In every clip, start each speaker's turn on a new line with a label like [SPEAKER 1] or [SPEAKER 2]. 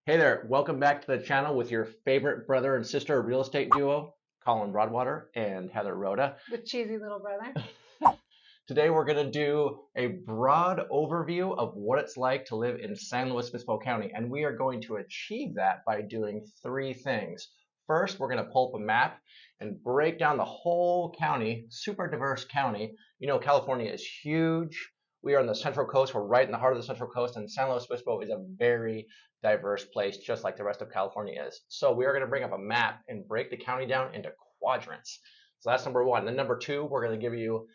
[SPEAKER 1] Hey there, welcome back to the channel with your favorite brother and sister real estate duo, Colin and Heather Roda.
[SPEAKER 2] The cheesy little brother.
[SPEAKER 1] Today we're going to do a broad overview of what it's like to live in San Luis Obispo County, and we are going to achieve that by doing three things. First, we're going to pull up a map and break down the whole county, super diverse county. You know, California is huge. We are on the Central Coast. We're right in the heart of the Central Coast, and San Luis Obispo is a very diverse place, just like the rest of California is. So we are going to bring up a map and break the county down into quadrants. So that's number one. Then number two, we're going to give you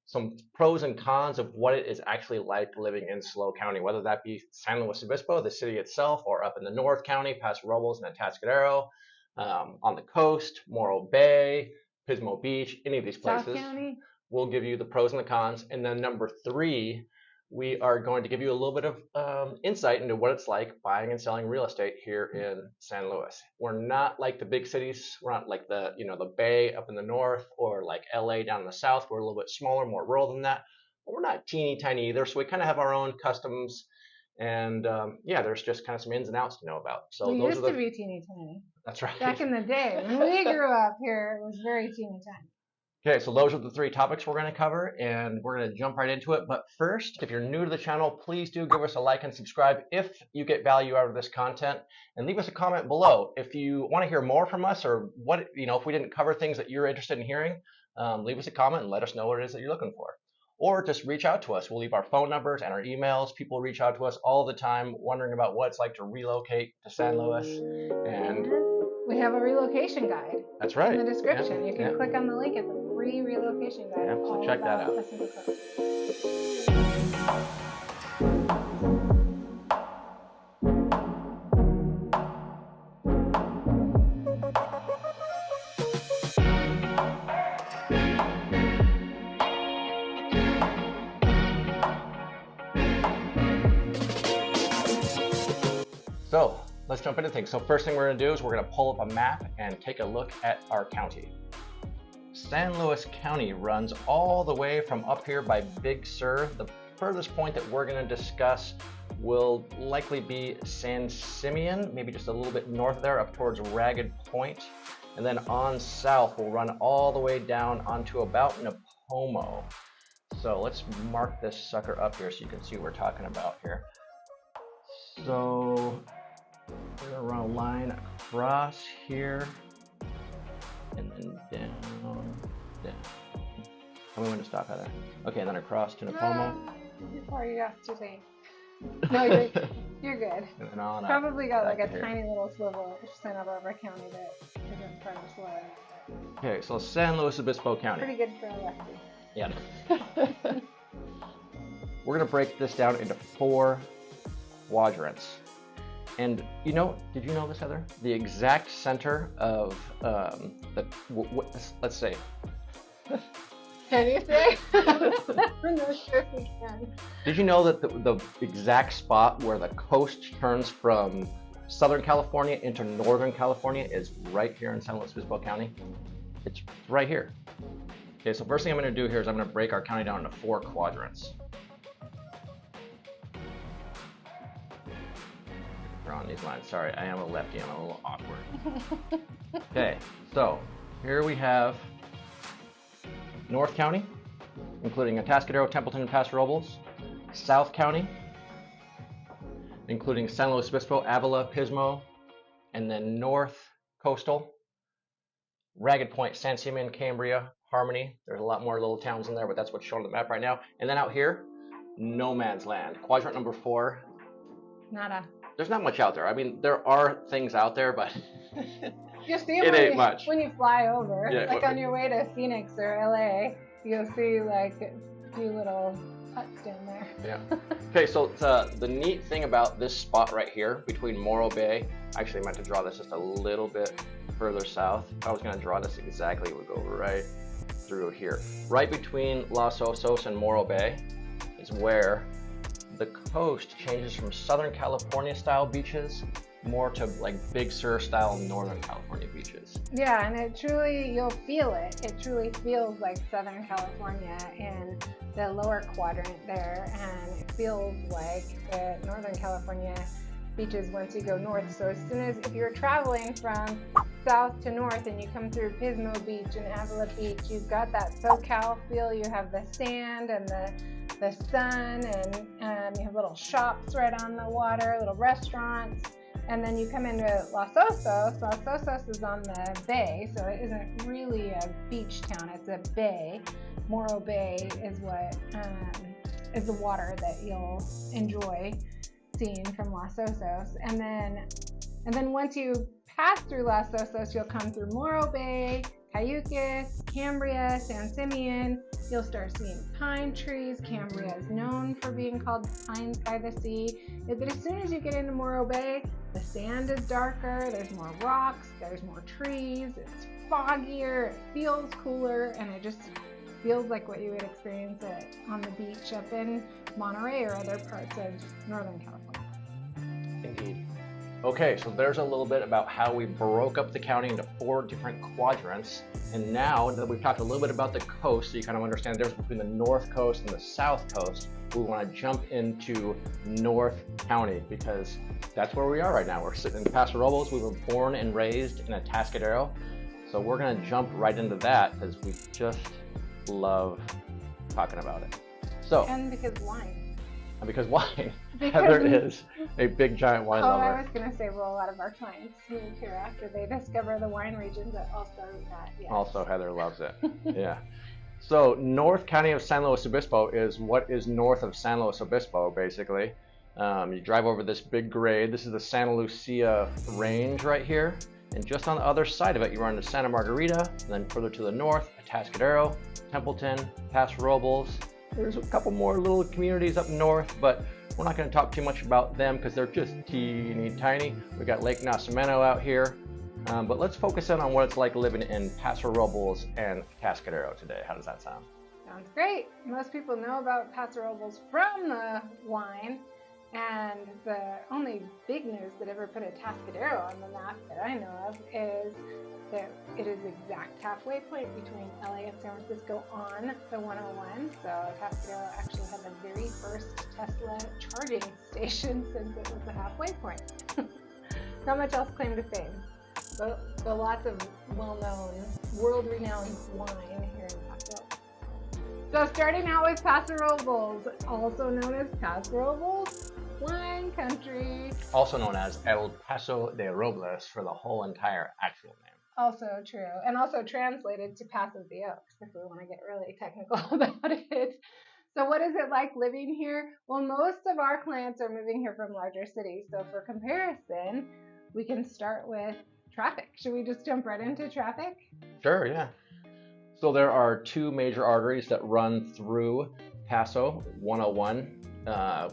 [SPEAKER 1] some pros and cons of what it is actually like living in SLO County, whether that be San Luis Obispo, the city itself, or up in the North County, Paso Robles and Atascadero, on the coast, Morro Bay, Pismo Beach, any of these places.
[SPEAKER 2] South County.
[SPEAKER 1] We'll give you the pros and the cons. And then number three, we are going to give you a little bit of insight into what it's like buying and selling real estate here in San Luis. We're not like the big cities. We're not like the Bay up in the north or like LA down in the south. We're a little bit smaller, more rural than that. But we're not teeny tiny either. So we kind of have our own customs. And yeah, there's just kind of some ins and outs to know about. So
[SPEAKER 2] we
[SPEAKER 1] those
[SPEAKER 2] used
[SPEAKER 1] are
[SPEAKER 2] to be teeny tiny.
[SPEAKER 1] That's right.
[SPEAKER 2] Back in the day when we grew up here, it was very teeny tiny.
[SPEAKER 1] Okay, so those are the three topics we're going to cover, and we're going to jump right into it. But first, if you're new to the channel, please do give us a like and subscribe if you get value out of this content, and leave us a comment below. If you want to hear more from us, or what, if we didn't cover things that you're interested in hearing, leave us a comment and let us know what it is that you're looking for. Or just reach out to us. We'll leave our phone numbers and our emails. People reach out to us all the time wondering about what it's like to relocate to San Luis. And
[SPEAKER 2] we have a relocation guide.
[SPEAKER 1] That's right.
[SPEAKER 2] In the description. You can click on the link at the free relocation guide.
[SPEAKER 1] Yeah, so check that out. So let's jump into things. So first thing we're going to do is we're going to pull up a map and take a look at our county. San Luis County runs all the way from up here by Big Sur. The furthest point that we're going to discuss will likely be San Simeon, maybe just a little bit north there up towards Ragged Point. And then on south, we'll run all the way down onto about Napomo. So let's mark this sucker up here so you can see what we're talking about here. So we're going to run a line across here and then down. Tell me when to stop, Heather. Okay, and then across to Napomo.
[SPEAKER 2] Before you have to say. No, you're good.
[SPEAKER 1] And then on
[SPEAKER 2] Probably got like a tiny little swivel percent of our county that isn't part of slow.
[SPEAKER 1] Okay, so San Luis Obispo County.
[SPEAKER 2] Pretty good for a lefty.
[SPEAKER 1] Yeah. We're going to break this down into 4 quadrants. And did you know this, Heather? The exact center of let's say.
[SPEAKER 2] Can you say? I'm not sure if we can.
[SPEAKER 1] Did you know that the exact spot where the coast turns from Southern California into Northern California is right here in San Luis Obispo County? It's right here. Okay, so first thing I'm going to do here is I'm going to break our county down into 4 quadrants. On these lines. Sorry, I am a lefty. I'm a little awkward. Okay, so here we have North County, including Atascadero, Templeton, and Paso Robles. South County, including San Luis Obispo, Avila, Pismo, and then North Coastal, Ragged Point, San Simeon, Cambria, Harmony. There's a lot more little towns in there, but that's what's shown on the map right now. And then out here, no man's land. Quadrant number 4.
[SPEAKER 2] Nada.
[SPEAKER 1] There's not much out there. I mean, there are things out there, but
[SPEAKER 2] you see
[SPEAKER 1] it ain't much.
[SPEAKER 2] When you fly over,
[SPEAKER 1] yeah,
[SPEAKER 2] like on your way to Phoenix or LA, you'll see like a few little huts down there.
[SPEAKER 1] Yeah. Okay, so the neat thing about this spot right here between Morro Bay, I actually meant to draw this just a little bit further south. If I was going to draw this exactly, it would go right through here. Right between Los Osos and Morro Bay is where the coast changes from Southern California style beaches more to like Big Sur style Northern California beaches.
[SPEAKER 2] Yeah, and you'll feel it. It truly feels like Southern California in the lower quadrant there, and it feels like the Northern California beaches once you go north. So as soon as, if you're traveling from south to north and you come through Pismo Beach and Avila Beach, you've got that SoCal feel. You have the sand and the sun, and you have little shops right on the water, little restaurants. And then you come into Los Osos. Los Osos is on the bay, so it isn't really a beach town, it's a bay. Morro Bay is what is the water that you'll enjoy seeing from Los Osos. And then once you pass through Los Osos, you'll come through Morro Bay, Cayucas, Cambria, San Simeon. You'll start seeing pine trees. Cambria is known for being called Pines by the Sea. But as soon as you get into Morro Bay, the sand is darker, there's more rocks, there's more trees, it's foggier, it feels cooler, and it just feels like what you would experience on the beach up in Monterey or other parts of Northern California.
[SPEAKER 1] Indeed. Okay, so there's a little bit about how we broke up the county into 4 different quadrants. And now that we've talked a little bit about the coast, so you kind of understand the difference between the North Coast and the South Coast, we want to jump into North County because that's where we are right now. We're sitting in Paso Robles. We were born and raised in Atascadero. So we're going to jump right into that because we just love talking about it. So,
[SPEAKER 2] and because wine.
[SPEAKER 1] And because wine. Heather is a big giant wine lover.
[SPEAKER 2] I was going to say, well, a lot of our clients move here after they discover the wine region, but also that, yes.
[SPEAKER 1] Also, Heather loves it. Yeah. So, North County of San Luis Obispo is what is north of San Luis Obispo, basically. You drive over this big grade. This is the Santa Lucia Range right here. And just on the other side of it, you run into Santa Margarita, and then further to the north, Atascadero, Templeton, Paso Robles. There's a couple more little communities up north, but we're not going to talk too much about them because they're just teeny tiny. We got Lake Nacimiento out here, but let's focus in on what it's like living in Paso Robles and Atascadero today. How does that sound?
[SPEAKER 2] Sounds great. Most people know about Paso Robles from the wine, and the only big news that ever put Atascadero on the map that I know of is that it is the exact halfway point between LA and San Francisco on the 101. So Atascadero actually had the very first Tesla charging station since it was the halfway point. Not much else claim to fame, but lots of well-known, world-renowned wine here in Paso. So starting out with Paso Robles, also known as Paso Robles Wine Country.
[SPEAKER 1] Also known as El Paso de Robles for the whole entire actual name.
[SPEAKER 2] Also true, and also translated to Paso de Oaks, if we want to get really technical about it. So what is it like living here? Well, most of our clients are moving here from larger cities. So for comparison, we can start with traffic. Should we just jump right into traffic?
[SPEAKER 1] Sure, yeah. So there are 2 major arteries that run through Paso, 101,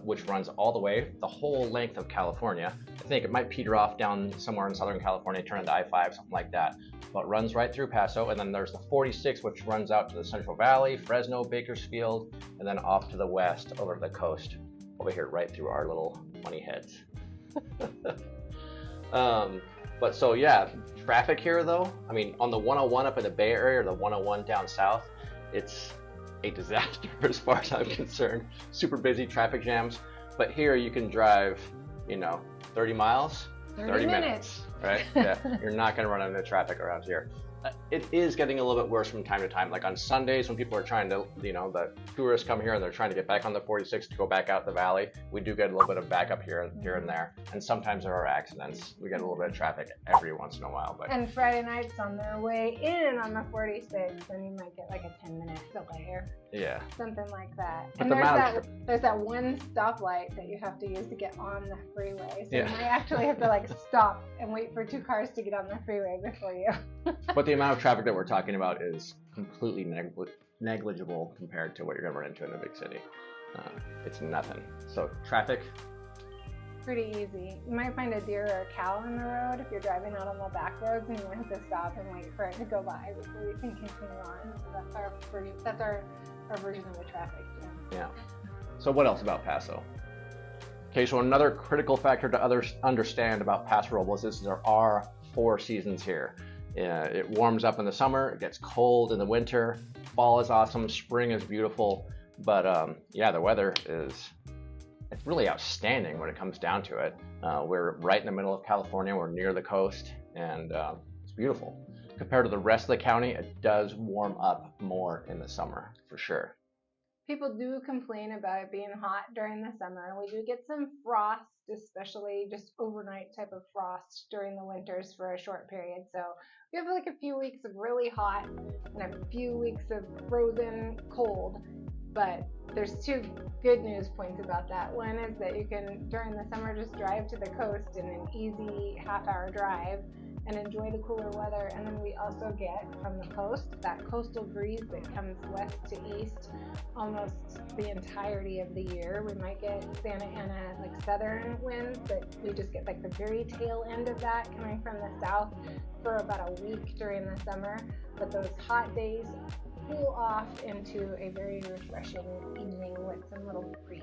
[SPEAKER 1] which runs all the way, the whole length of California. I think it might peter off down somewhere in Southern California, turn into I-5, something like that. But runs right through Paso. And then there's the 46, which runs out to the Central Valley, Fresno, Bakersfield, and then off to the west over to the coast, over here right through our little money heads. But so yeah, traffic here though, I mean, on the 101 up in the Bay Area or the 101 down south, it's a disaster as far as I'm concerned. Super busy, traffic jams. But here you can drive, 30 miles, 30 minutes, right? Yeah, you're not going to run into traffic around here. It is getting a little bit worse from time to time. Like on Sundays when people are trying to, the tourists come here and they're trying to get back on the 46 to go back out the valley, we do get a little bit of backup here and there. And sometimes there are accidents. We get a little bit of traffic every once in a while. But
[SPEAKER 2] and Friday nights on their way in on the 46, then you might get like a 10-minute delay or something like that.
[SPEAKER 1] But
[SPEAKER 2] and there's that one stoplight that you have to use to get on the freeway. So you might actually have to stop and wait for 2 cars to get on the freeway before you.
[SPEAKER 1] But the amount of traffic that we're talking about is completely negligible compared to what you're going to run into in a big city. It's nothing. So traffic?
[SPEAKER 2] Pretty easy. You might find a deer or a cow on the road if you're driving out on the back roads and you might have to stop and wait for it to go by before you can continue on. So that's our version of the traffic jam.
[SPEAKER 1] Yeah. So what else about Paso? Okay, so another critical factor to understand about Paso Robles is there are 4 seasons here. It warms up in the summer, it gets cold in the winter, fall is awesome, spring is beautiful, but the weather is it's really outstanding when it comes down to it. We're right in the middle of California. We're near the coast, and it's beautiful. Compared to the rest of the county, it does warm up more in the summer, for sure.
[SPEAKER 2] People do complain about it being hot during the summer. We do get some frost, especially just overnight type of frost during the winters for a short period. So we have like a few weeks of really hot and a few weeks of frozen cold. But there's two good news points about that. One is that you can, during the summer, just drive to the coast in an easy half-hour drive and enjoy the cooler weather. And then we also get from the coast that coastal breeze that comes west to east almost the entirety of the year. We might get Santa Ana like southern winds, but we just get like the very tail end of that coming from the south for about a week during the summer. But those hot days cool off into a very refreshing evening with some little breeze.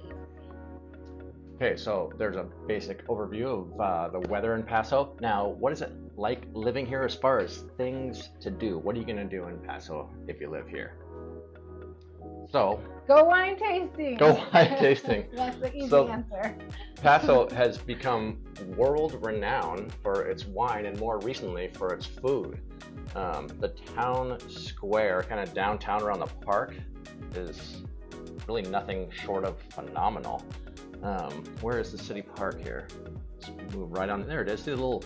[SPEAKER 1] Okay, so there's a basic overview of the weather in Paso. Now, what is it like living here as far as things to do? What are you going to do in Paso if you live here? So,
[SPEAKER 2] go wine tasting.
[SPEAKER 1] Go wine tasting.
[SPEAKER 2] That's the easy answer.
[SPEAKER 1] Paso has become world renowned for its wine and more recently for its food. The town square, kind of downtown around the park, is really nothing short of phenomenal. Where is the city park here? Let's move right on. There it is. See the little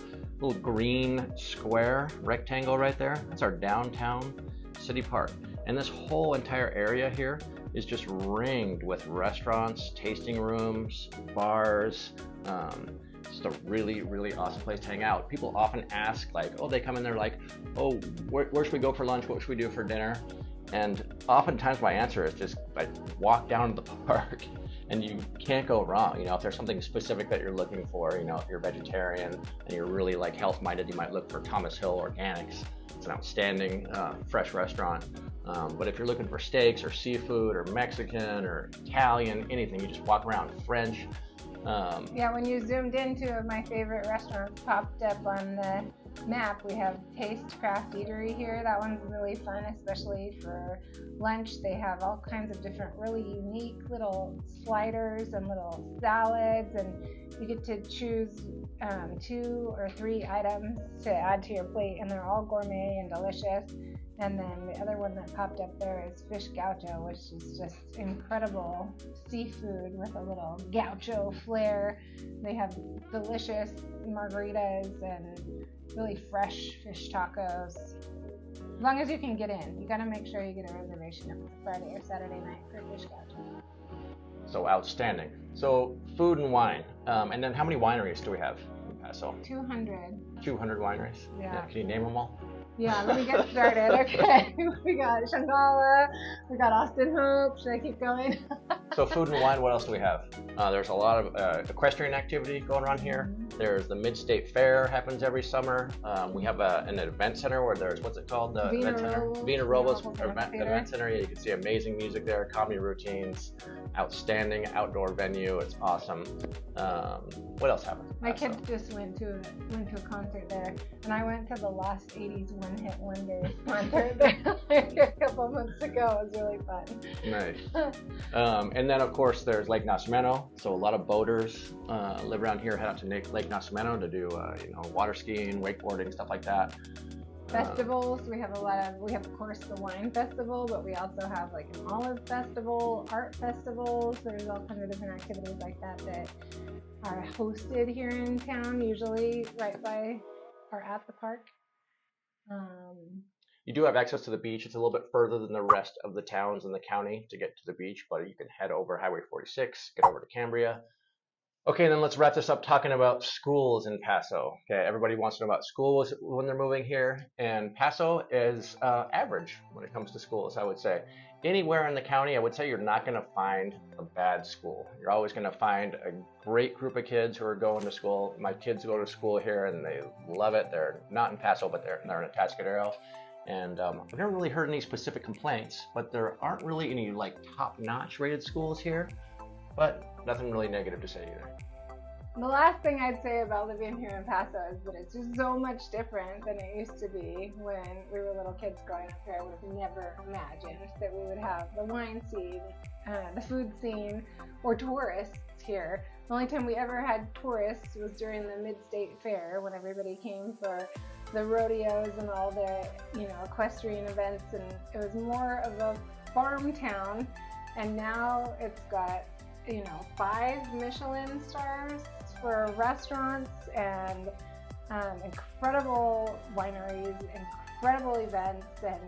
[SPEAKER 1] green square rectangle right there? That's our downtown city park. And this whole entire area here is just ringed with restaurants, tasting rooms, bars. Just a really, really awesome place to hang out. People often ask, like, oh, they come in there like, oh, where should we go for lunch? What should we do for dinner? And oftentimes my answer is just like walk down to the park and you can't go wrong. You know, if there's something specific that you're looking for, you know, if you're vegetarian and you're really like health minded, you might look for Thomas Hill Organics. It's an outstanding fresh restaurant. But if you're looking for steaks or seafood or Mexican or Italian, anything, you just walk around. French.
[SPEAKER 2] Yeah, when you zoomed into my favorite restaurants popped up on the map, we have Taste Craft Eatery here. That one's really fun, especially for lunch. They have all kinds of different really unique little sliders and little salads, and you get to choose 2 or 3 items to add to your plate, and they're all gourmet and delicious. And then the other one that popped up there is fish gaucho, which is just incredible seafood with a little gaucho flair. They have delicious margaritas and really fresh fish tacos. As long as you can get in, you gotta make sure you get a reservation if it's a Friday or Saturday night for fish gaucho.
[SPEAKER 1] So outstanding. So food and wine. And then how many wineries do we have in Paso?
[SPEAKER 2] 200.
[SPEAKER 1] 200 wineries?
[SPEAKER 2] Yeah.
[SPEAKER 1] Can you name them all?
[SPEAKER 2] Yeah, let me get started. Okay, we got Shangala, we got Austin Hope. Should I keep going?
[SPEAKER 1] So food and wine, what else do we have? There's a lot of equestrian activity going on here. There's the Mid-State Fair, happens every summer. We have an event center where there's, what's it called? The event center? Vina Robles event center. Yeah, you can see amazing music there, comedy routines, outstanding outdoor venue. It's awesome. What else happens?
[SPEAKER 2] My kids just went to a concert there, and I went to the Lost 80s One Hit Wonder concert there like a couple months ago. It was really fun.
[SPEAKER 1] Nice. And then of course there's Lake Nacimiento. So a lot of boaters live around here, head out to Lake Nacimiento to do water skiing, wakeboarding, stuff like that.
[SPEAKER 2] Festivals, we have of course the wine festival, but we also have like an olive festival, art festivals. There's all kinds of different activities like that are hosted here in town, usually right by or at the park.
[SPEAKER 1] You do have access to the beach. It's a little bit further than the rest of the towns in the county to get to the beach, but you can head over Highway 46, get over to Cambria. Okay, then let's wrap this up talking about schools in Paso. Okay, everybody wants to know about schools when they're moving here, and Paso is average when it comes to schools, I would say. Anywhere in the county, I would say you're not going to find a bad school. You're always going to find a great group of kids who are going to school. My kids go to school here and they love it. They're not in Paso, but they're in Atascadero. And I've never really heard any specific complaints, but there aren't really any like top-notch rated schools here, but nothing really negative to say either.
[SPEAKER 2] The last thing I'd say about living here in Paso is that it's just so much different than it used to be when we were little kids growing up here. I would have never imagined that we would have the wine scene, the food scene, or tourists here. The only time we ever had tourists was during the Mid-State Fair when everybody came for the rodeos and all the, equestrian events, and it was more of a farm town. And now it's got 5 Michelin stars for restaurants and incredible wineries, incredible events, and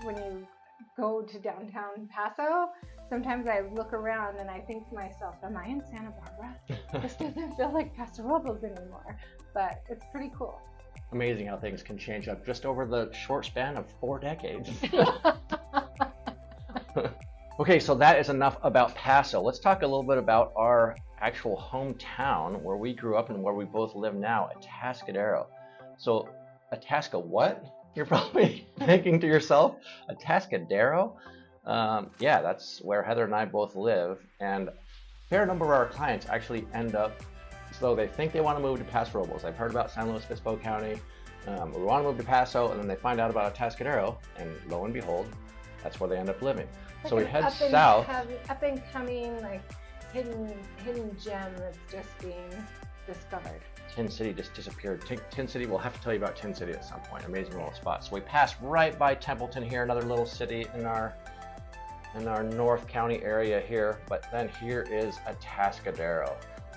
[SPEAKER 2] when you go to downtown Paso, sometimes I look around and I think to myself, am I in Santa Barbara? This doesn't feel like Paso Robles anymore, but it's pretty cool.
[SPEAKER 1] Amazing how things can change up just over the short span of 4 decades. Okay, so that is enough about Paso. Let's talk a little bit about our actual hometown, where we grew up and where we both live now, Atascadero. So, Atasca what? You're probably thinking to yourself, Atascadero? Yeah, that's where Heather and I both live, and a fair number of our clients actually end up, so they think they want to move to Paso Robles. I've heard about San Luis Obispo County, we want to move to Paso, and then they find out about Atascadero, and lo and behold, that's where they end up living. So we head south.
[SPEAKER 2] Up and coming, like hidden gem that's just being discovered.
[SPEAKER 1] Tin City just disappeared. Tin City, we'll have to tell you about Tin City at some point. Amazing little spot. So we pass right by Templeton here, another little city in our North County area here. But then here is Atascadero.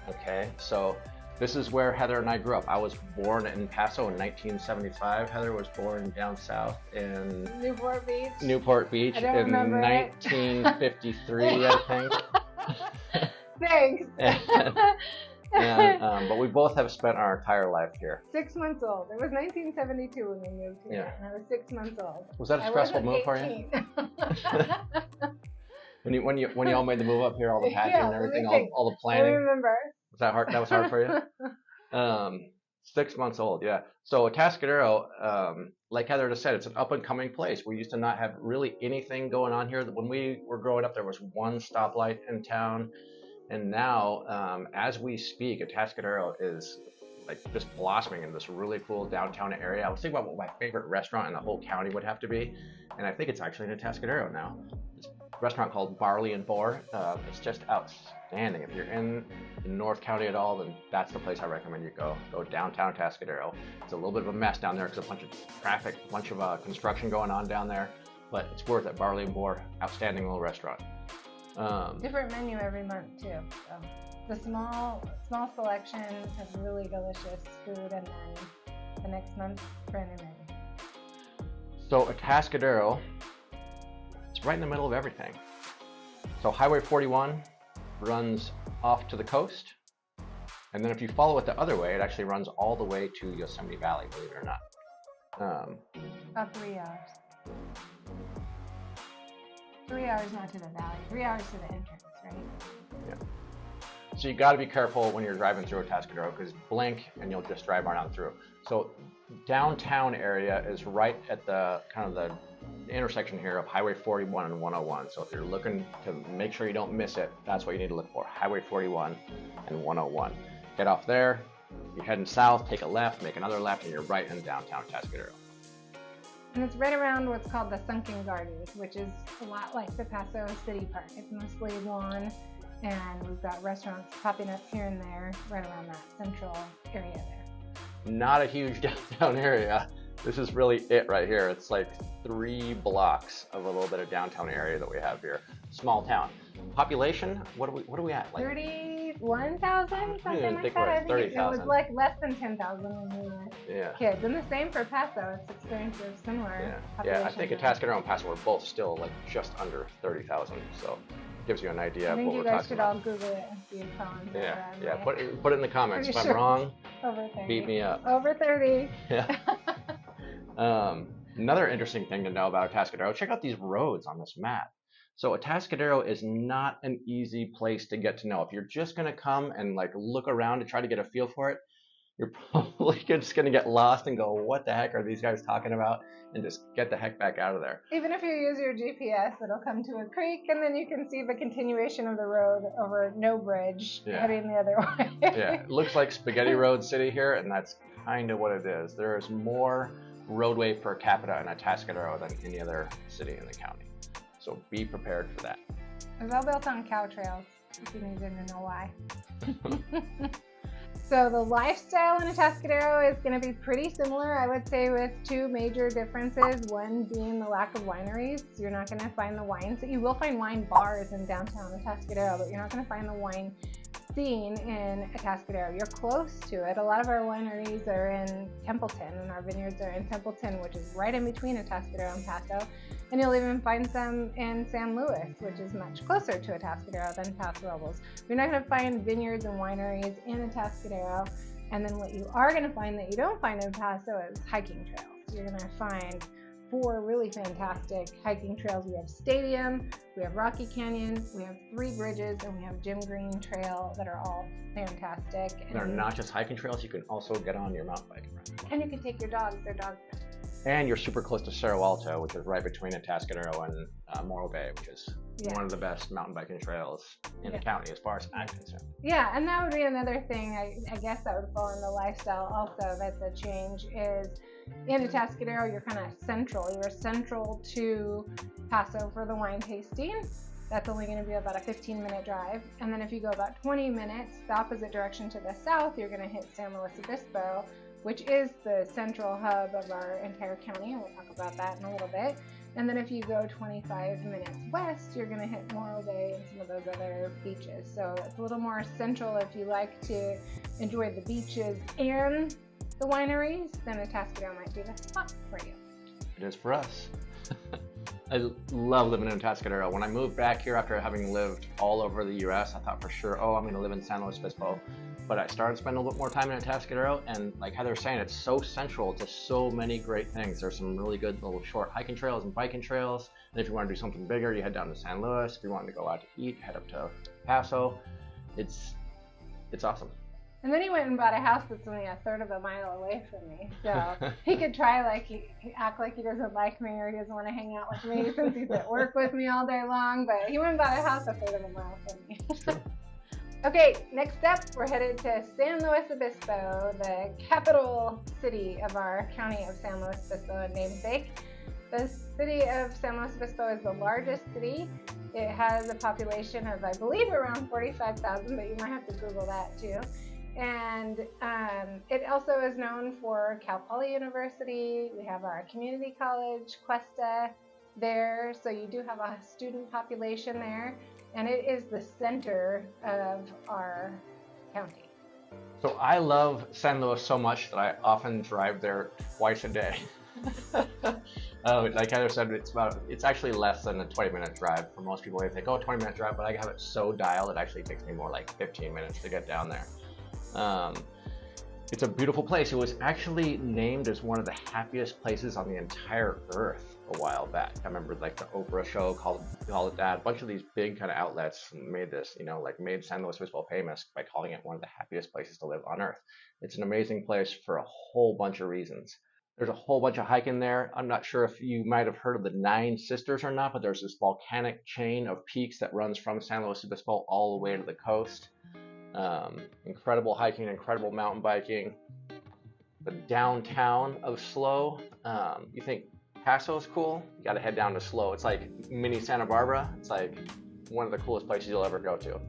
[SPEAKER 1] Okay, so this is where Heather and I grew up. I was born in Paso in 1975. Heather was born down south in
[SPEAKER 2] Newport Beach.
[SPEAKER 1] I don't
[SPEAKER 2] in
[SPEAKER 1] remember 1953, I think.
[SPEAKER 2] Thanks.
[SPEAKER 1] But we both have spent our entire life here.
[SPEAKER 2] 6 months old. It was 1972 when we moved here, and I was 6 months old.
[SPEAKER 1] Was that a stressful move for you? when you all made the move up here, all the packing and everything, all the planning.
[SPEAKER 2] I remember.
[SPEAKER 1] Was that hard? That was hard for you? 6 months old, yeah. So Atascadero, like Heather just said, it's an up and coming place. We used to not have really anything going on here. When we were growing up, there was one stoplight in town. And now, as we speak, Atascadero is like just blossoming in this really cool downtown area. I was thinking about what my favorite restaurant in the whole county would have to be, and I think it's actually in Atascadero now. It's a restaurant called Barley and Boar. It's just outstanding. If you're in North County at all, then that's the place I recommend you go. Go downtown Atascadero. It's a little bit of a mess down there because a bunch of traffic, a bunch of construction going on down there, but it's worth it. Barley and Boar, outstanding little restaurant.
[SPEAKER 2] Different menu every month too. So the small selection of really delicious food, and then the next month, brand new menu.
[SPEAKER 1] So Atascadero, it's right in the middle of everything. So Highway 41 runs off to the coast, and then if you follow it the other way, it actually runs all the way to Yosemite Valley, believe it or not.
[SPEAKER 2] About 3 hours. 3 hours not to the valley, 3 hours to the entrance, right?
[SPEAKER 1] Yeah. So you got to be careful when you're driving through Atascadero, because blink and you'll just drive right on through. So downtown area is right at the kind of the intersection here of Highway 41 and 101. So if you're looking to make sure you don't miss it, that's what you need to look for. Highway 41 and 101. Get off there, you're heading south, take a left, make another left, and you're right in downtown Atascadero.
[SPEAKER 2] And it's right around what's called the Sunken Gardens, which is a lot like the Paso City Park. It's mostly lawn, and we've got restaurants popping up here and there right around that central area there.
[SPEAKER 1] Not a huge downtown area. This is really it right here. It's like 3 blocks of a little bit of downtown area that we have here. Small town. Population, what are we at? Like
[SPEAKER 2] 31,000, something like that. I think it was like less than 10,000 when we were kids. And the same for Paso. It's experienced a similar population.
[SPEAKER 1] Yeah, I think Atascadero and Paso were both still like just under 30,000. So it gives you an idea of what we're talking about. I think you guys should all Google it and see if Colin's Yeah, put it in the comments. If I'm wrong, beat me up.
[SPEAKER 2] Over 30.
[SPEAKER 1] Yeah. Another interesting thing to know about Atascadero, check out these roads on this map. So Atascadero is not an easy place to get to know. If you're just going to come and like look around to try to get a feel for it, you're probably just going to get lost and go, what the heck are these guys talking about? And just get the heck back out of there.
[SPEAKER 2] Even if you use your GPS, it'll come to a creek, and then you can see the continuation of the road over no bridge heading the other way.
[SPEAKER 1] Yeah, it looks like Spaghetti Road City here, and that's kind of what it is. There is more roadway per capita in Atascadero than any other city in the county. So be prepared for that.
[SPEAKER 2] It was all built on cow trails, if you needed to know why. So the lifestyle in Atascadero is going to be pretty similar, I would say, with two major differences. One being the lack of wineries. You're not going to find the wines. You will find wine bars in downtown Atascadero, but you're not going to find the wine scene in Atascadero. You're close to it. A lot of our wineries are in Templeton, and our vineyards are in Templeton, which is right in between Atascadero and Paso. And you'll even find some in San Luis, which is much closer to Atascadero than Paso Robles. You're not going to find vineyards and wineries in Atascadero. And then what you are going to find that you don't find in Paso is hiking trails. You're going to find 4 really fantastic hiking trails. We have Stadium, we have Rocky Canyon, we have 3 bridges, and we have Jim Green Trail that are all fantastic.
[SPEAKER 1] And they're not just hiking trails, you can also get on your mountain bike and ride.
[SPEAKER 2] And you can take your dogs, they're dog friendly.
[SPEAKER 1] And you're super close to Cerro Alto, which is right between Atascadero and Morro Bay, which is one of the best mountain biking trails in the county as far as I'm concerned.
[SPEAKER 2] Yeah, and that would be another thing, I guess that would fall in the lifestyle also, that's a change, is in Atascadero, you're kind of central. You're central to Paso for the wine tasting. That's only going to be about a 15-minute drive. And then if you go about 20 minutes the opposite direction to the south, you're going to hit San Luis Obispo, which is the central hub of our entire county, and we'll talk about that in a little bit. And then if you go 25 minutes west, you're going to hit Morro Bay and some of those other beaches. So it's a little more central if you like to enjoy the beaches and the wineries, then Atascadero might be the spot for you.
[SPEAKER 1] It is for us. I love living in Atascadero. When I moved back here after having lived all over the U.S., I thought for sure, I'm going to live in San Luis Obispo. But I started spending a little bit more time in Atascadero, and like Heather was saying, it's so central to so many great things. There's some really good little short hiking trails and biking trails. And if you want to do something bigger, you head down to San Luis. If you want to go out to eat, head up to Paso. It's awesome.
[SPEAKER 2] And then he went and bought a house that's only a third of a mile away from me. So he could try act like he doesn't like me or he doesn't want to hang out with me since he's at work with me all day long. But he went and bought a house a third of a mile from me. Okay, next up, we're headed to San Luis Obispo, the capital city of our county of San Luis Obispo and namesake. The city of San Luis Obispo is the largest city. It has a population of, I believe, around 45,000, but you might have to Google that too. And it also is known for Cal Poly University. We have our community college, Cuesta, there. So you do have a student population there. And it is the center of our county.
[SPEAKER 1] So I love San Luis so much that I often drive there twice a day. Like Heather said, it's actually less than a 20-minute drive. For most people, they think, 20-minute drive, but I have it so dialed, it actually takes me more like 15 minutes to get down there. It's a beautiful place. It was actually named as one of the happiest places on the entire earth a while back. I remember like the Oprah show called it that. A bunch of these big kind of outlets made this, made San Luis Obispo famous by calling it one of the happiest places to live on earth. It's an amazing place for a whole bunch of reasons. There's a whole bunch of hiking there. I'm not sure if you might have heard of the Nine Sisters or not, but there's this volcanic chain of peaks that runs from San Luis Obispo all the way to the coast. Incredible hiking, incredible mountain biking. The downtown of SLO, you think Paso is cool? You gotta head down to SLO. It's like mini Santa Barbara. It's like one of the coolest places you'll ever go to.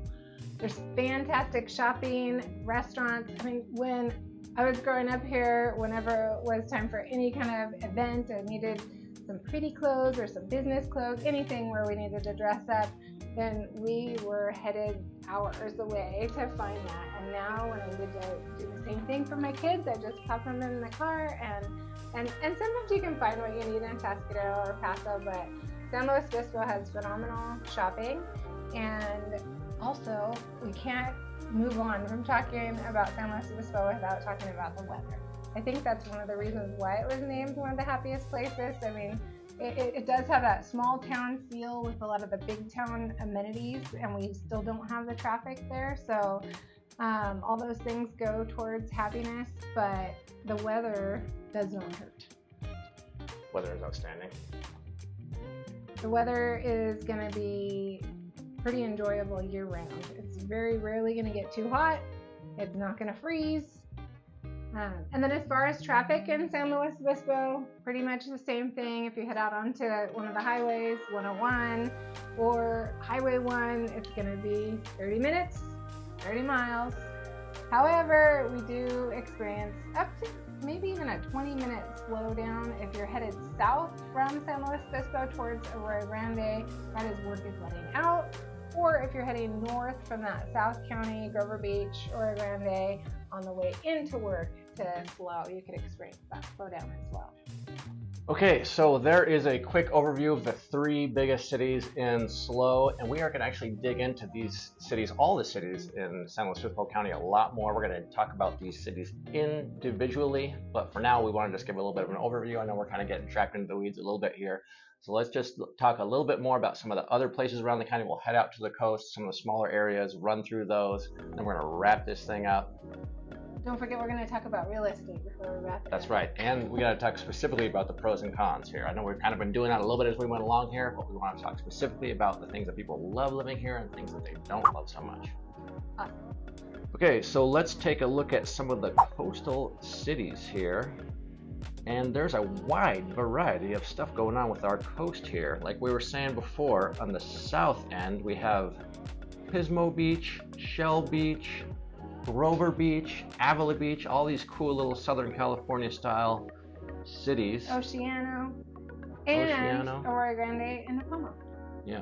[SPEAKER 2] There's fantastic shopping, restaurants. I mean, when I was growing up here, whenever it was time for any kind of event, I needed some pretty clothes or some business clothes, anything where we needed to dress up, then we were headed hours away to find that. And now when I need to do the same thing for my kids, I just pop them in the car and sometimes you can find what you need in Atascadero or Paso, but San Luis Obispo has phenomenal shopping. And also, we can't move on from talking about San Luis Obispo without talking about the weather. I think that's one of the reasons why it was named one of the happiest places. I mean, it does have that small town feel with a lot of the big town amenities, and we still don't have the traffic there. So All those things go towards happiness, but the weather does not hurt.
[SPEAKER 1] Weather is outstanding.
[SPEAKER 2] The weather is going to be pretty enjoyable year round. It's very rarely going to get too hot. It's not going to freeze. And then as far as traffic in San Luis Obispo, pretty much the same thing. If you head out onto one of the highways, 101 or Highway 1, it's going to be 30 minutes, 30 miles. However, we do experience up to maybe even a 20-minute slowdown if you're headed south from San Luis Obispo towards Arroyo Grande. That is work is letting out. Or if you're heading north from that South County, Grover Beach, Arroyo Grande on the way into work to SLO, you could experience that slowdown as well.
[SPEAKER 1] Okay, so there is a quick overview of the 3 biggest cities in SLO, and we are going to actually dig into these cities, all the cities in San Luis Obispo County, a lot more. We're going to talk about these cities individually, but for now we want to just give a little bit of an overview. I know we're kind of getting trapped into the weeds a little bit here, so let's just talk a little bit more about some of the other places around the county. We'll head out to the coast, some of the smaller areas, run through those, and we're going to wrap this thing up.
[SPEAKER 2] Don't forget, we're going to talk about real estate before we wrap it up.
[SPEAKER 1] That's right, and we got to talk specifically about the pros and cons here. I know we've kind of been doing that a little bit as we went along here, but we want to talk specifically about the things that people love living here and things that they don't love so much.
[SPEAKER 2] Awesome.
[SPEAKER 1] Okay, so let's take a look at some of the coastal cities here. And there's a wide variety of stuff going on with our coast here. Like we were saying before, on the south end, we have Pismo Beach, Shell Beach, Grover Beach, Avila Beach, all these cool little Southern California style cities.
[SPEAKER 2] Oceano, and Arroyo Grande, and Apoma.
[SPEAKER 1] Yeah.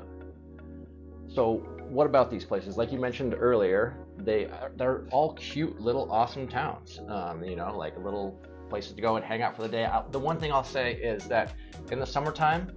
[SPEAKER 1] So what about these places? Like you mentioned earlier, they're all cute little awesome towns. You know, like little places to go and hang out for the day. The one thing I'll say is that in the summertime,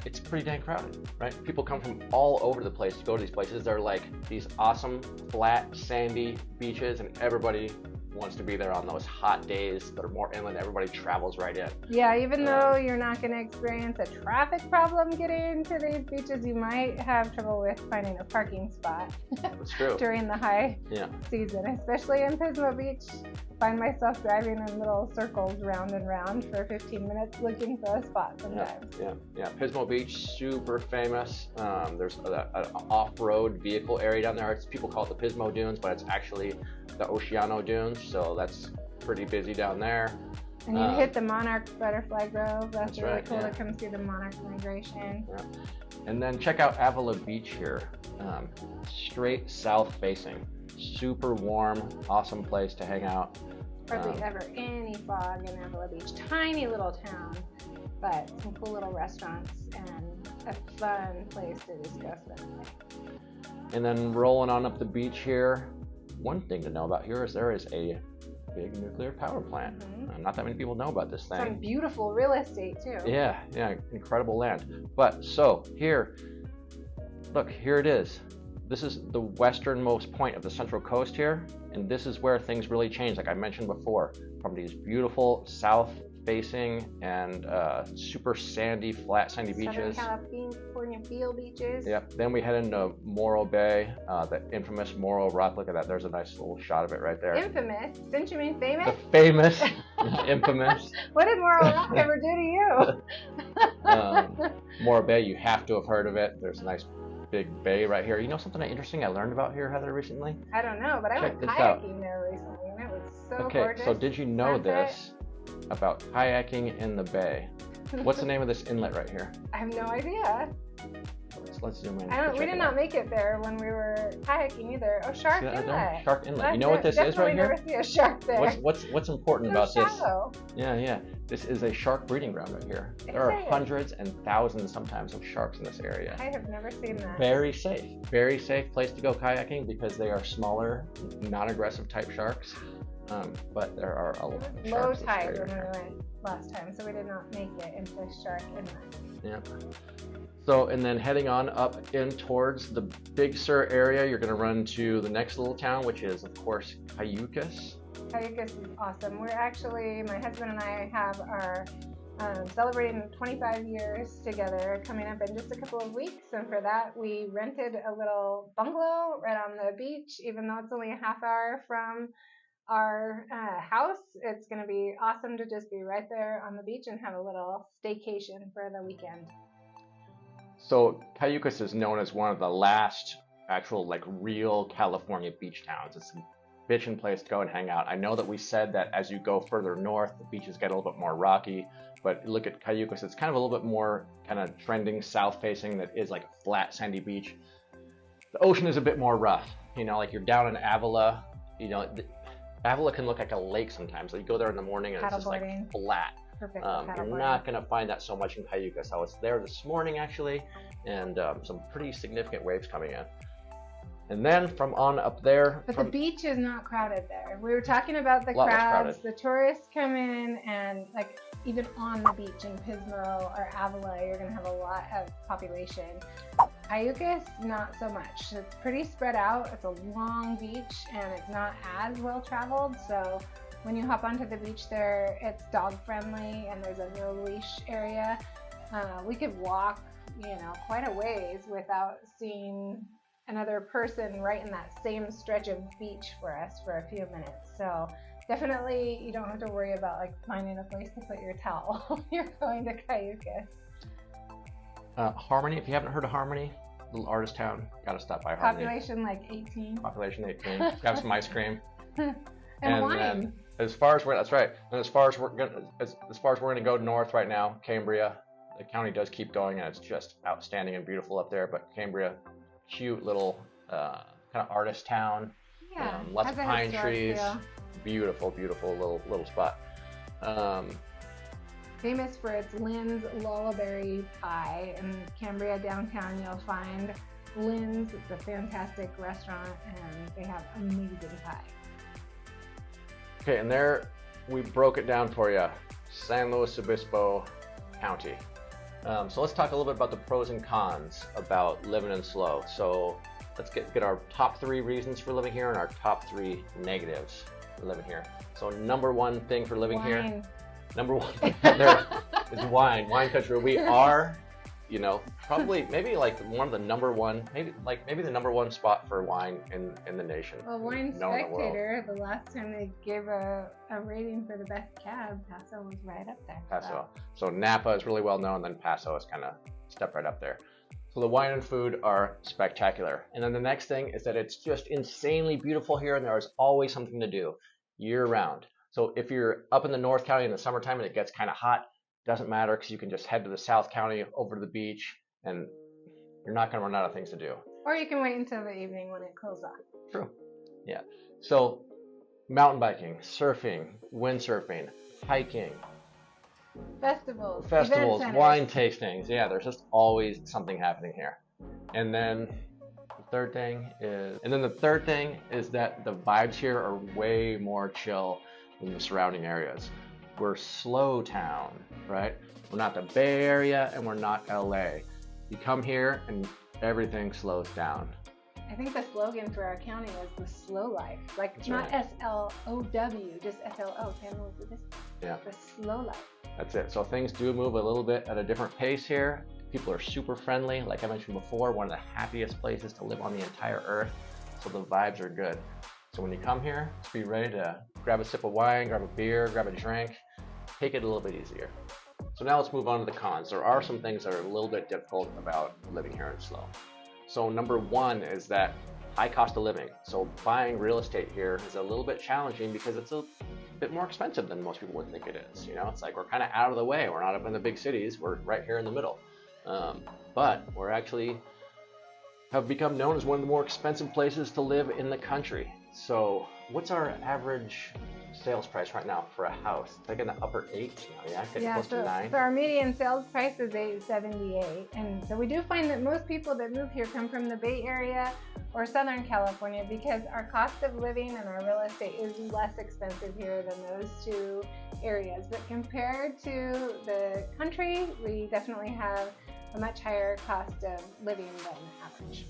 [SPEAKER 1] it's pretty dang crowded, right? People come from all over the place to go to these places. They're like these awesome, flat, sandy beaches, and everybody wants to be there on those hot days that are more inland. Everybody travels right in.
[SPEAKER 2] Yeah, even though you're not going to experience a traffic problem getting to these beaches, you might have trouble with finding a parking spot.
[SPEAKER 1] That's true.
[SPEAKER 2] During the high season, especially in Pismo Beach. I find myself driving in little circles round and round for 15 minutes looking for a spot sometimes.
[SPEAKER 1] Yeah. Pismo Beach, super famous. There's an off-road vehicle area down there. People call it the Pismo Dunes, but it's actually the Oceano Dunes, so that's pretty busy down there.
[SPEAKER 2] And you hit the monarch butterfly grove. That's really
[SPEAKER 1] right,
[SPEAKER 2] cool to come see the monarch migration.
[SPEAKER 1] Yeah. And then check out Avila Beach here. Straight south facing. Super warm, awesome place to hang out.
[SPEAKER 2] Hardly ever any fog in Avila Beach. Tiny little town, but some cool little restaurants and a fun place to discuss that.
[SPEAKER 1] And then rolling on up the beach here, one thing to know about here is there is a big nuclear power plant.
[SPEAKER 2] Mm-hmm.
[SPEAKER 1] Not that many people know about this thing.
[SPEAKER 2] Some beautiful real estate too.
[SPEAKER 1] Yeah, incredible land. But so here, look, here it is. This is the westernmost point of the Central Coast here, and this is where things really change, like I mentioned before, from these beautiful south-facing and super sandy, flat sandy beaches.
[SPEAKER 2] Southern California feel beaches.
[SPEAKER 1] Yep. Then we head into Morro Bay, the infamous Morro Rock. Look at that. There's a nice little shot of it right there.
[SPEAKER 2] Infamous? Didn't you mean famous?
[SPEAKER 1] The famous, infamous.
[SPEAKER 2] What did Morro Rock ever do to you?
[SPEAKER 1] Morro Bay, you have to have heard of it. There's a nice big bay right here. You know something interesting I learned about here, Heather, recently?
[SPEAKER 2] I don't know, but I went kayaking there recently, and it was so gorgeous.
[SPEAKER 1] Okay, so did you know this about kayaking in the bay? What's the name of this inlet right here?
[SPEAKER 2] I have no idea.
[SPEAKER 1] Let's zoom in.
[SPEAKER 2] We did not make it there when we were kayaking either. Oh, Shark Inlet.
[SPEAKER 1] Shark Inlet. You know what this is right here?
[SPEAKER 2] Never see a shark there.
[SPEAKER 1] What's important about
[SPEAKER 2] shallow.
[SPEAKER 1] this? Yeah. This is a shark breeding ground right here. There are hundreds and thousands sometimes of sharks in this area.
[SPEAKER 2] I have never seen that.
[SPEAKER 1] Very safe place to go kayaking because they are smaller, non-aggressive type sharks. But there are a lot of sharks.
[SPEAKER 2] Low tide when we went last time, so we did not make it into Shark Inlet.
[SPEAKER 1] Yeah. So, and then heading on up in towards the Big Sur area, you're going to run to the next little town, which is, of course, Cayucas.
[SPEAKER 2] Cayucas is awesome. We're actually, my husband and I have our celebrating 25 years together coming up in just a couple of weeks. And for that, we rented a little bungalow right on the beach, even though it's only a half hour from our house. It's going to be awesome to just be right there on the beach and have a little staycation for the weekend.
[SPEAKER 1] So Cayucos is known as one of the last actual like real California beach towns. It's a bitchin' place to go and hang out. I know that we said that as you go further north, the beaches get a little bit more rocky, but look at Cayucos, it's kind of a little bit more kind of trending south facing that is like a flat sandy beach. The ocean is a bit more rough, you know, like you're down in Avila, you know, Avila can look like a lake sometimes. Like you go there in the morning and it's just like flat.
[SPEAKER 2] Perfect.
[SPEAKER 1] You're not going to find that so much in Cayucos. I was there this morning actually, and some pretty significant waves coming in. And then from on up there.
[SPEAKER 2] But the beach is not crowded there. We were talking about the crowds. The tourists come in, and like even on the beach in Pismo or Avila, you're going to have a lot of population. Cayucos, not so much. It's pretty spread out. It's a long beach, and it's not as well traveled. So when you hop onto the beach there, it's dog friendly, and there's a no leash area. We could walk, you know, quite a ways without seeing another person right in that same stretch of beach for us for a few minutes. So definitely you don't have to worry about like finding a place to put your towel when you're going to Cayucos.
[SPEAKER 1] Harmony, if you haven't heard of Harmony, little artist town, gotta stop by Harmony.
[SPEAKER 2] Population like 18.
[SPEAKER 1] Population 18. Have some ice cream.
[SPEAKER 2] and wine.
[SPEAKER 1] As far as that's right. And as far as we're gonna go north right now, Cambria. The county does keep going, and it's just outstanding and beautiful up there. But Cambria, cute little kind of artist town.
[SPEAKER 2] Yeah.
[SPEAKER 1] Lots of pine trees.
[SPEAKER 2] Feel.
[SPEAKER 1] Beautiful, beautiful little spot.
[SPEAKER 2] Famous for its Lynn's Lullaberry Pie. In Cambria downtown, you'll find Lynn's. It's a fantastic restaurant, and they have amazing pie.
[SPEAKER 1] Okay, and there we broke it down for you. San Luis Obispo County. So let's talk a little bit about the pros and cons about living in SLO. So let's get our top 3 reasons for living here and our top 3 negatives for living here. So number 1 thing for living here. Number 1 thing there is wine country. We are, you know, probably maybe like one of the number 1, maybe the number 1 spot for wine in the nation.
[SPEAKER 2] Well, Wine Spectator, the last time they gave a rating for the best cab, Paso was right up there.
[SPEAKER 1] Paso. So Napa is really well known, then Paso is kind of stepped right up there. So the wine and food are spectacular. And then the next thing is that it's just insanely beautiful here, and there's always something to do year round. So if you're up in the North County in the summertime and it gets kind of hot, doesn't matter because you can just head to the South County over to the beach and you're not going to run out of things to do.
[SPEAKER 2] Or you can wait until the evening when it cools off.
[SPEAKER 1] True. Yeah. So mountain biking, surfing, windsurfing, hiking,
[SPEAKER 2] festivals,
[SPEAKER 1] wine tastings. Yeah, there's just always something happening here. And then the third thing is that the vibes here are way more chill than the surrounding areas. We're slow town, right? We're not the Bay Area and we're not LA. You come here and everything slows down.
[SPEAKER 2] I think the slogan for our county is the slow life. Like
[SPEAKER 1] That's
[SPEAKER 2] not
[SPEAKER 1] right.
[SPEAKER 2] SLOW, just SLO, San Luis Obispo.
[SPEAKER 1] Yeah.
[SPEAKER 2] The slow life.
[SPEAKER 1] That's it. So things do move a little bit at a different pace here. People are super friendly. Like I mentioned before, one of the happiest places to live on the entire earth. So the vibes are good. So when you come here, just be ready to grab a sip of wine, grab a beer, grab a drink, take it a little bit easier. So now let's move on to the cons. There are some things that are a little bit difficult about living here in SLO. So number 1 is that high cost of living. So buying real estate here is a little bit challenging because it's a bit more expensive than most people would think it is. You know, it's like we're kind of out of the way. We're not up in the big cities. We're right here in the middle. But we're actually have become known as one of the more expensive places to live in the country. So what's our average sales price right now for a house? It's like in the upper 8s now, yeah? Getting close to 9.
[SPEAKER 2] So our median sales price is $878, and so we do find that most people that move here come from the Bay Area or Southern California because our cost of living and our real estate is less expensive here than those 2 areas. But compared to the country, we definitely have a much higher cost of living than average.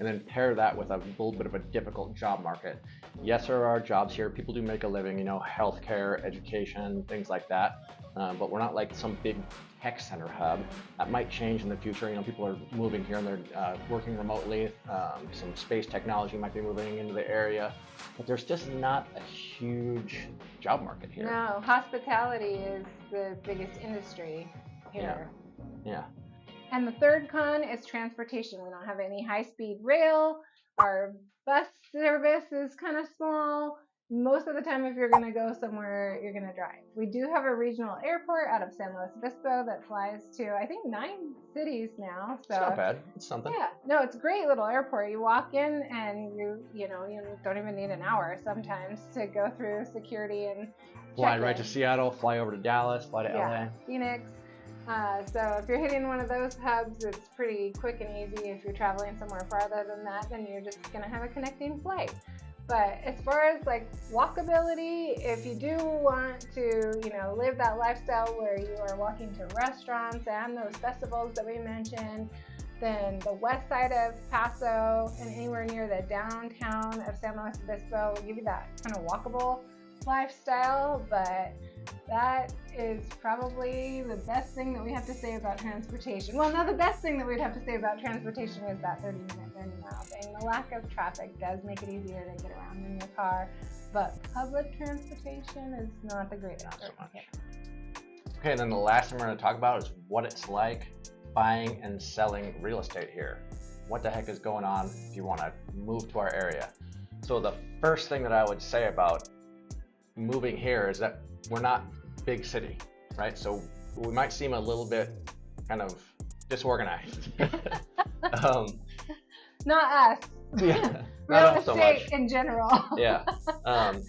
[SPEAKER 1] And then pair that with a little bit of a difficult job market. Yes, there are jobs here. People do make a living, healthcare, education, things like that. But we're not like some big tech center hub. That might change in the future. People are moving here and they're working remotely. Some space technology might be moving into the area, but there's just not a huge job market here.
[SPEAKER 2] No, hospitality is the biggest industry here.
[SPEAKER 1] Yeah.
[SPEAKER 2] And the third con is transportation. We don't have any high-speed rail. Our bus service is kind of small. Most of the time, if you're going to go somewhere, you're going to drive. We do have a regional airport out of San Luis Obispo that flies to, I think, 9 cities now. So
[SPEAKER 1] it's not bad. It's something.
[SPEAKER 2] Yeah. No, it's a great little airport. You walk in and you don't even need an hour sometimes to go through security and
[SPEAKER 1] fly right to Seattle, fly over to Dallas, fly to LA.
[SPEAKER 2] Phoenix. So if you're hitting one of those hubs, it's pretty quick and easy. If you're traveling somewhere farther than that, then you're just going to have a connecting flight. But as far as like walkability, if you do want to, live that lifestyle where you are walking to restaurants and those festivals that we mentioned, then the west side of Paso and anywhere near the downtown of San Luis Obispo will give you that kind of walkable lifestyle. But that is probably the best thing that we have to say about transportation. Well, no, the best thing that we'd have to say about transportation is that 30-minute, 30-mile thing. The lack of traffic does make it easier to get around in your car, but public transportation is not the greatest.
[SPEAKER 1] Not so much. Okay, and then the last thing we're going to talk about is what it's like buying and selling real estate here. What the heck is going on if you want to move to our area? So the first thing that I would say about moving here is that we're not big city, right? So we might seem a little bit kind of disorganized.
[SPEAKER 2] Not us.
[SPEAKER 1] Yeah,
[SPEAKER 2] real estate in general.
[SPEAKER 1] Yeah.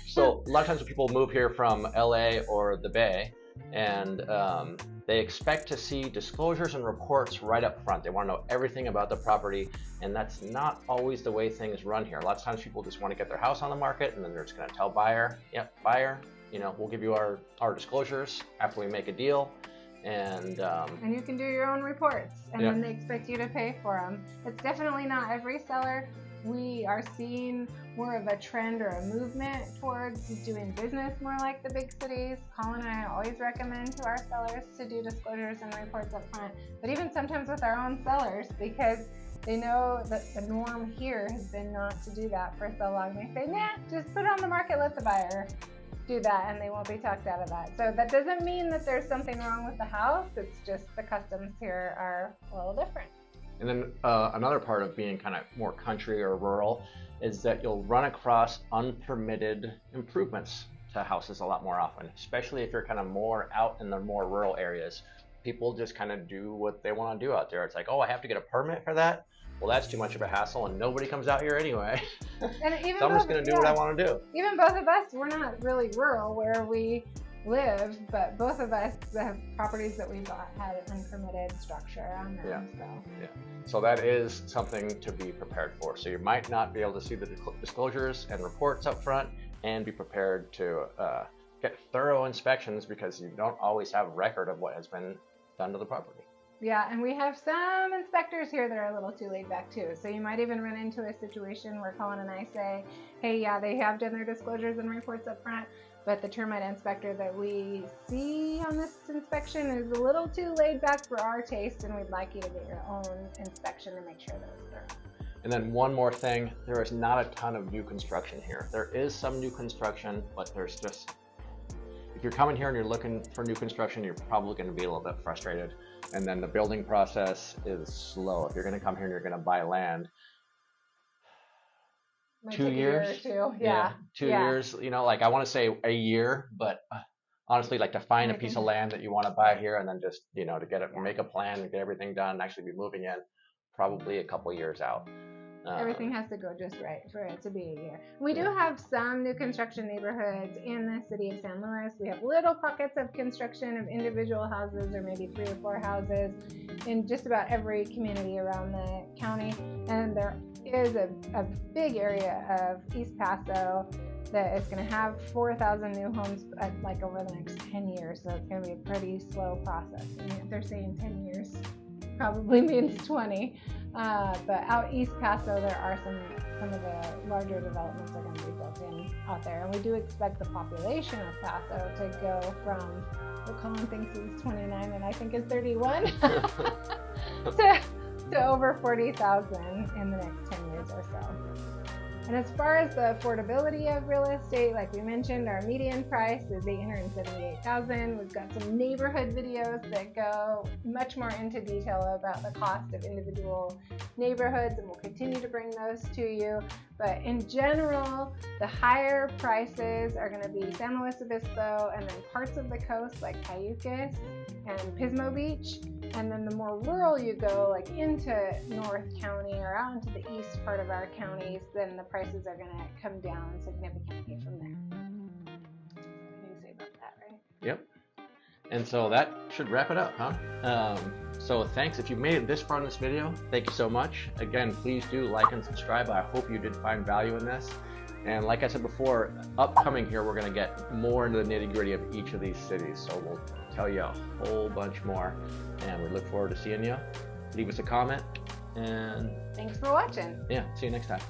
[SPEAKER 1] So a lot of times when people move here from LA or the Bay, and they expect to see disclosures and reports right up front. They want to know everything about the property, and that's not always the way things run here. A lot of times people just want to get their house on the market, and then they're just going to tell buyer, yep, buyer, we'll give you our disclosures after we make a deal, and
[SPEAKER 2] you can do your own reports, and then they expect you to pay for them. It's definitely not every seller. We are seeing more of a trend or a movement towards doing business more like the big cities. Colin and I always recommend to our sellers to do disclosures and reports up front, but even sometimes with our own sellers, because they know that the norm here has been not to do that for so long. They say, nah, just put it on the market, let the buyer do that, and they won't be talked out of that. So that doesn't mean that there's something wrong with the house. It's just the customs here are a little different.
[SPEAKER 1] And then another part of being kind of more country or rural is that you'll run across unpermitted improvements to houses a lot more often, especially if you're kind of more out in the more rural areas. People just kind of do what they want to do out there. It's like, oh, I have to get a permit for that? Well, that's too much of a hassle, and nobody comes out here anyway.
[SPEAKER 2] And even
[SPEAKER 1] so I'm just going to do what I want to do.
[SPEAKER 2] Even both of us, we're not really rural where we live, but both of us have properties that we bought had an unpermitted structure on them.
[SPEAKER 1] So that is something to be prepared for. So you might not be able to see the disclosures and reports up front, and be prepared to get thorough inspections, because you don't always have record of what has been done to the property.
[SPEAKER 2] Yeah, and we have some inspectors here that are a little too laid back too. So you might even run into a situation where Colin and I say, hey, yeah, they have done their disclosures and reports up front, but the termite inspector that we see on this inspection is a little too laid back for our taste, and we'd like you to get your own inspection to make sure that it's thorough.
[SPEAKER 1] And then one more thing, there is not a ton of new construction here. There is some new construction, but there's just, if you're coming here and you're looking for new construction, you're probably going to be a little bit frustrated. And then the building process is slow. If you're going to come here and you're going to buy land,
[SPEAKER 2] Might
[SPEAKER 1] 2 years?
[SPEAKER 2] take a year or two. Yeah.
[SPEAKER 1] 2 years, like I want to say a year, but honestly, like to find a piece of land that you want to buy here, and then just, to get it, make a plan and get everything done and actually be moving in, probably a couple years out.
[SPEAKER 2] Everything has to go just right for it to be a year. We do have some new construction neighborhoods in the city of San Luis. We have little pockets of construction of individual houses, or maybe 3 or 4 houses, in just about every community around the county. And there is a big area of East Paso that is going to have 4,000 new homes over the next 10 years. So it's going to be a pretty slow process. And if they're saying 10 years, probably means 20. But out East Paso, there are some some of the larger developments are going to be built in out there. And we do expect the population of Paso to go from what Colin thinks is 29 and I think is 31 to over 40,000 in the next 10 years or so. And as far as the affordability of real estate, like we mentioned, our median price is $878,000. We've got some neighborhood videos that go much more into detail about the cost of individual neighborhoods, and we'll continue to bring those to you. But in general, the higher prices are going to be San Luis Obispo and then parts of the coast like Cayucas and Pismo Beach. And then the more rural you go, like into North County or out into the east part of our counties, then the prices are going to come down significantly from there. What do you say about that, right?
[SPEAKER 1] Yep. And so that should wrap it up, huh? So thanks. If you made it this far in this video, thank you so much. Again, please do like and subscribe. I hope you did find value in this. And like I said before, upcoming here, we're going to get more into the nitty-gritty of each of these cities. So we'll tell you a whole bunch more. And we look forward to seeing you. Leave us a comment. And
[SPEAKER 2] thanks for watching.
[SPEAKER 1] Yeah, see you next time.